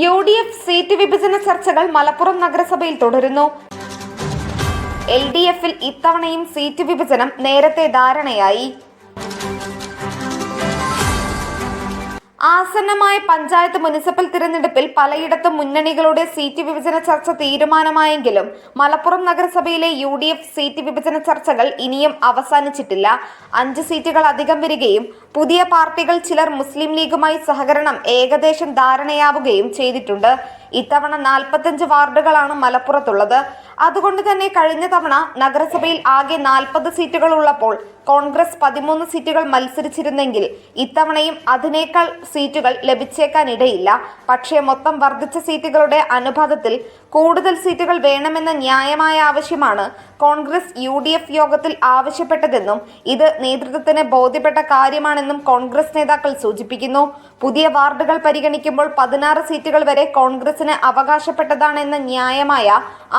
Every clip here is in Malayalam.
UDF സീറ്റ് വിഭജന ചർച്ചകൾ മലപ്പുറം നഗരസഭയിൽ തുടരുന്നു. LDF-ൽ ഇത്തവണയും സീറ്റ് വിഭജനം നേരത്തെ ധാരണയായി. ആസന്നമായ പഞ്ചായത്ത് മുനിസിപ്പൽ തിരഞ്ഞെടുപ്പിൽ പലയിടത്തും മുന്നണികളുടെ സീറ്റ് വിഭജന ചർച്ച തീരുമാനമായെങ്കിലും മലപ്പുറം നഗരസഭയിലെ UDF സീറ്റ് വിഭജന ചർച്ചകൾ ഇനിയും അവസാനിച്ചിട്ടില്ല. 5 സീറ്റുകൾ അധികം വരികയും പുതിയ പാർട്ടികൾ ചിലർ മുസ്ലിം ലീഗുമായി സഹകരണം ഏകദേശം ധാരണയാവുകയും ചെയ്തിട്ടുണ്ട്. ഇത്തവണ 45 വാർഡുകളാണ് മലപ്പുറത്തുള്ളത്. അതുകൊണ്ട് തന്നെ കഴിഞ്ഞ തവണ നഗരസഭയിൽ ആകെ 40 സീറ്റുകൾ ഉള്ളപ്പോൾ കോൺഗ്രസ് 13 സീറ്റുകൾ മത്സരിച്ചിരുന്നെങ്കിൽ ഇത്തവണയും അതിനേക്കാൾ സീറ്റുകൾ ലഭിച്ചേക്കാനിടയില്ല. പക്ഷേ മൊത്തം വർദ്ധിച്ച സീറ്റുകളുടെ അനുപാതത്തിൽ കൂടുതൽ സീറ്റുകൾ വേണമെന്ന ന്യായമായ ആവശ്യമാണ് കോൺഗ്രസ് UDF യോഗത്തിൽ ആവശ്യപ്പെട്ടതെന്നും ഇത് നേതൃത്വത്തിന് ബോധ്യപ്പെട്ട കാര്യമാണെന്നും കോൺഗ്രസ് നേതാക്കൾ സൂചിപ്പിക്കുന്നു. പുതിയ വാർഡുകൾ പരിഗണിക്കുമ്പോൾ 16 സീറ്റുകൾ വരെ കോൺഗ്രസിന് അവകാശപ്പെട്ടതാണെന്ന ന്യായമായ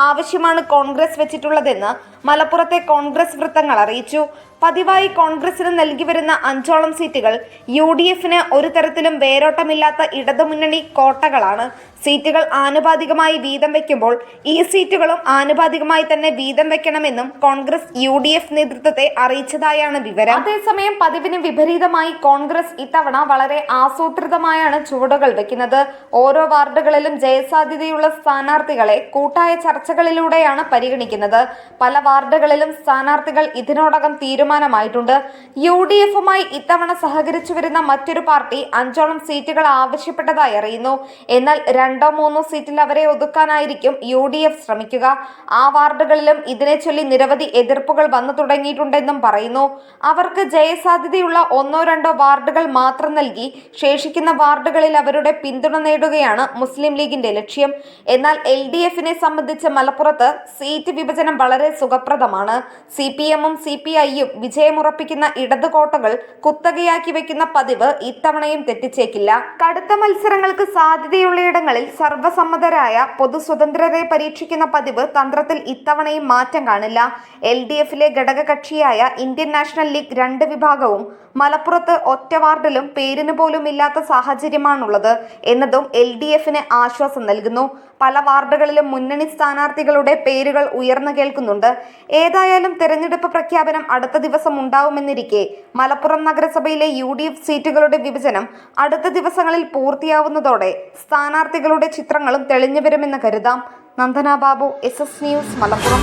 ആവശ്യമാണ് കോൺഗ്രസ് വെച്ചിട്ടുള്ളതെന്ന് മലപ്പുറത്തെ കോൺഗ്രസ് വൃത്തങ്ങൾ അറിയിച്ചു. പതിവായി കോൺഗ്രസിന് നൽകി വരുന്ന 5ഓളം സീറ്റുകൾ UDF-ന് ഒരു തരത്തിലും വേരോട്ടമില്ലാത്ത ഇടതുമുന്നണി കോട്ടകളാണ്. സീറ്റുകൾ ആനുപാതികമായി വീതം വയ്ക്കുമ്പോൾ ഈ സീറ്റുകളും ആനുപാതികമായി തന്നെ വീതം വെക്കണമെന്നും കോൺഗ്രസ് UDF നേതൃത്വത്തെ അറിയിച്ചതായാണ് വിവരം. അതേസമയം പതിവിന് വിപരീതമായി കോൺഗ്രസ് ഇത്തവണ വളരെ ആസൂത്രിതമായാണ് ചുവടുകൾ വെക്കുന്നത്. ഓരോ വാർഡുകളിലും ജയസാധ്യതയുള്ള സ്ഥാനാർത്ഥികളെ കൂട്ടായ ചർച്ചകളിലൂടെയാണ് പരിഗണിക്കുന്നത്. പല വാർഡുകളിലും സ്ഥാനാർത്ഥികൾ ഇതിനോടകം തീരുമാനമായിട്ടുണ്ട്. UDF-മായി ഇത്തവണ സഹകരിച്ചു വരുന്ന മറ്റൊരു പാർട്ടി 5ഓളം സീറ്റുകൾ ആവശ്യപ്പെട്ടതായി അറിയുന്നു. എന്നാൽ 2-3 സീറ്റിൽ അവരെ ഒതുക്കാനായിരിക്കും UDF ശ്രമിക്കുക. ആ വാർഡുകളിലും ഇതിനെ ചൊല്ലി നിരവധി എതിർപ്പുകൾ വന്നു തുടങ്ങിയിട്ടുണ്ടെന്നും പറയുന്നു. അവർക്ക് ജയസാധ്യതയുള്ള 1-2 വാർഡുകൾ മാത്രം നൽകി ശേഷിക്കുന്ന വാർഡുകളിൽ അവരുടെ പിന്തുണ നേടുകയാണ് മുസ്ലിം ലീഗിന്റെ ലക്ഷ്യം. എന്നാൽ LDF-നെ സംബന്ധിച്ച് മലപ്പുറത്ത് സീറ്റ് വിഭജനം വളരെ സുഖപ്രദമാണ്. CPM-ഉം CPI-യും വിജയമുറപ്പിക്കുന്ന ഇടത് കോട്ടകൾ കുത്തകയാക്കി വെക്കുന്ന പതിവ് ഇത്തവണയും തെറ്റിച്ചേക്കില്ല. കടുത്ത മത്സരങ്ങൾക്ക് സാധ്യതയുള്ളയിടങ്ങളിൽ സർവ്വസമ്മതരായ പൊതുസ്വതന്ത്രരെ പരീക്ഷിക്കുന്ന പതിവ് തന്ത്രത്തിൽ ഇത്തവണയും മാറ്റം കാണില്ല. LDF-ലെ ഘടകകക്ഷിയായ ഇന്ത്യൻ നാഷണൽ ലീഗ് 2 വിഭാഗവും മലപ്പുറത്ത് ഒറ്റ വാർഡിലും പേരിന് പോലും ഇല്ലാത്ത സാഹചര്യമാണുള്ളത് എന്നതും LDF-ന് ആശ്വാസം നൽകുന്നു. പല വാർഡുകളിലും മുന്നണി സ്ഥാനാർത്ഥികളുടെ പേരുകൾ ഉയർന്നു കേൾക്കുന്നുണ്ട്. ഏതായാലും തെരഞ്ഞെടുപ്പ് പ്രഖ്യാപനം അടുത്ത ദിവസം ഉണ്ടാവുമെന്നിരിക്കെ മലപ്പുറം നഗരസഭയിലെ UDF സീറ്റുകളുടെ വിഭജനം അടുത്ത ദിവസങ്ങളിൽ പൂർത്തിയാവുന്നതോടെ സ്ഥാനാർത്ഥികളുടെ ചിത്രങ്ങളും തെളിഞ്ഞു വരുമെന്ന് കരുതാം. Nandana Babu, SS news, Malappuram.